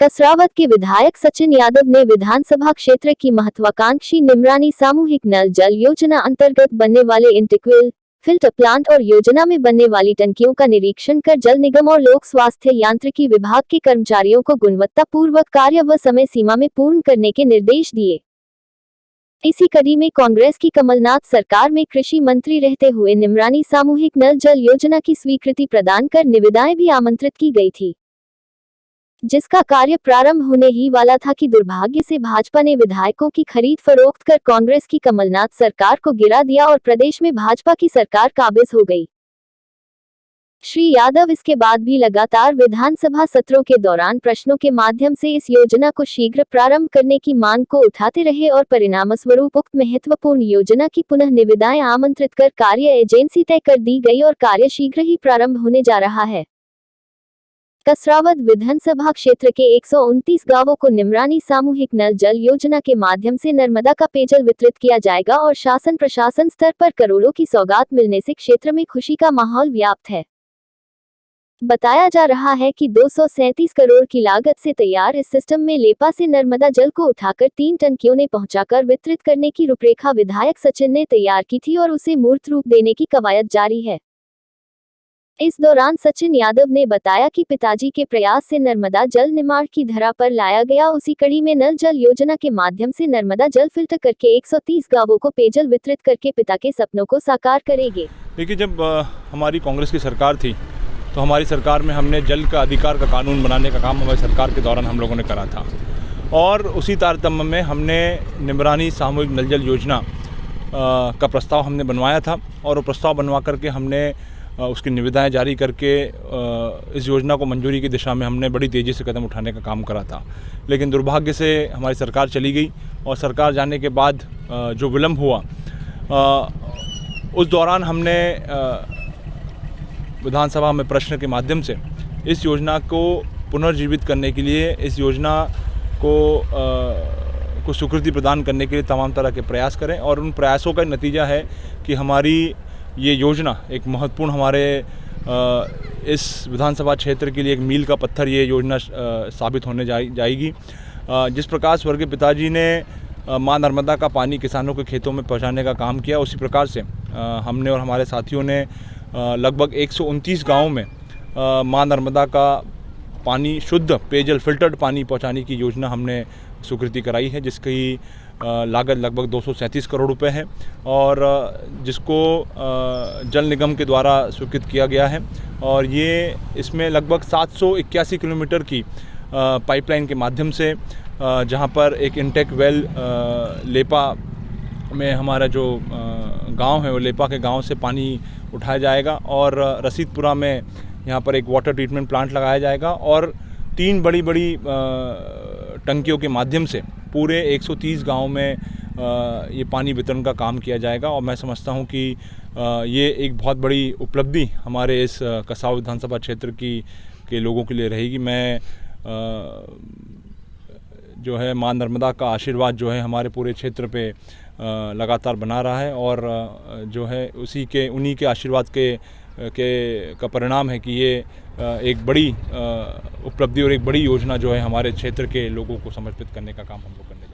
कसरावद के विधायक सचिन यादव ने विधानसभा क्षेत्र की महत्वाकांक्षी निमरानी सामूहिक नल जल योजना अंतर्गत बनने वाले इंटेक्वेल फिल्टर प्लांट और योजना में बनने वाली टंकियों का निरीक्षण कर जल निगम और लोक स्वास्थ्य यांत्रिकी विभाग के कर्मचारियों को गुणवत्तापूर्वक कार्य व समय सीमा में पूर्ण करने के निर्देश दिए। इसी कड़ी में कांग्रेस की कमलनाथ सरकार में कृषि मंत्री रहते हुए निमरानी सामूहिक नल जल योजना की स्वीकृति प्रदान कर निविदाएं भी आमंत्रित की गई थी, जिसका कार्य प्रारंभ होने ही वाला था कि दुर्भाग्य से भाजपा ने विधायकों की खरीद फरोख्त कर कांग्रेस की कमलनाथ सरकार को गिरा दिया और प्रदेश में भाजपा की सरकार काबिज हो गई। श्री यादव इसके बाद भी लगातार विधानसभा सत्रों के दौरान प्रश्नों के माध्यम से इस योजना को शीघ्र प्रारंभ करने की मांग को उठाते रहे और परिणामस्वरूप उक्त महत्वपूर्ण योजना की पुनः निविदाएं आमंत्रित कर कार्य एजेंसी तय कर दी गई और कार्य शीघ्र ही प्रारंभ होने जा रहा है। कसरावद विधानसभा क्षेत्र के 129 गांवों को निमरानी सामूहिक नल जल योजना के माध्यम से नर्मदा का पेयजल वितरित किया जाएगा और शासन प्रशासन स्तर पर करोड़ों की सौगात मिलने से क्षेत्र में खुशी का माहौल व्याप्त है। बताया जा रहा है कि 237 करोड़ की लागत से तैयार इस सिस्टम में लेपा से नर्मदा जल को उठाकर 3 टंकियों ने पहुंचाकर वितरित करने की रूपरेखा विधायक सचिन ने तैयार की थी और उसे मूर्त रूप देने की कवायद जारी है। इस दौरान सचिन यादव ने बताया कि पिताजी के प्रयास से नर्मदा जल निर्माण की धरा पर लाया गया। उसी कड़ी में नल जल योजना के माध्यम से नर्मदा जल फिल्टर करके 130 गांवों को पेयजल वितरित करके पिता के सपनों को साकार करेंगे। देखिए, जब हमारी कांग्रेस की सरकार थी तो हमारी सरकार में हमने जल का अधिकार का कानून बनाने का काम हमारी सरकार के दौरान हम लोगों ने करा था और उसी तारतम्य में हमने निमरानी सामूहिक नल जल योजना का प्रस्ताव हमने बनवाया था और वो प्रस्ताव बनवा करके हमने उसकी निविदाएं जारी करके इस योजना को मंजूरी की दिशा में हमने बड़ी तेज़ी से कदम उठाने का काम करा था। लेकिन दुर्भाग्य से हमारी सरकार चली गई और सरकार जाने के बाद जो विलम्ब हुआ उस दौरान हमने विधानसभा में प्रश्न के माध्यम से इस योजना को पुनर्जीवित करने के लिए, इस योजना को स्वीकृति प्रदान करने के लिए तमाम तरह के प्रयास करें और उन प्रयासों का नतीजा है कि हमारी ये योजना एक महत्वपूर्ण हमारे इस विधानसभा क्षेत्र के लिए एक मील का पत्थर ये योजना साबित होने जाएगी। जिस प्रकार स्वर्गीय पिताजी ने मां नर्मदा का पानी किसानों के खेतों में पहुंचाने का काम किया, उसी प्रकार से हमने और हमारे साथियों ने लगभग 129 गांवों में मां नर्मदा का पानी, शुद्ध पेयजल फिल्टर्ड पानी पहुंचाने की योजना हमने स्वीकृति कराई है, जिसकी लागत लगभग 237 करोड़ रुपए है और जिसको जल निगम के द्वारा स्वीकृत किया गया है और ये इसमें लगभग 781 किलोमीटर की पाइपलाइन के माध्यम से जहां पर एक इंटेक वेल लेपा में हमारा जो गांव है वो लेपा के गांव से पानी उठाया जाएगा और रसीदपुरा में यहाँ पर एक वाटर ट्रीटमेंट प्लांट लगाया जाएगा और 3 बड़ी टंकियों के माध्यम से पूरे 130 गांव में ये पानी वितरण का काम किया जाएगा और मैं समझता हूँ कि ये एक बहुत बड़ी उपलब्धि हमारे इस कसरावद विधानसभा क्षेत्र के लोगों के लिए रहेगी। मैं जो है मां नर्मदा का आशीर्वाद जो है हमारे पूरे क्षेत्र पे लगातार बना रहा है और जो है उन्हीं के आशीर्वाद का परिणाम है कि ये एक बड़ी उपलब्धि और एक बड़ी योजना जो है हमारे क्षेत्र के लोगों को समर्पित करने का काम हम लोग करने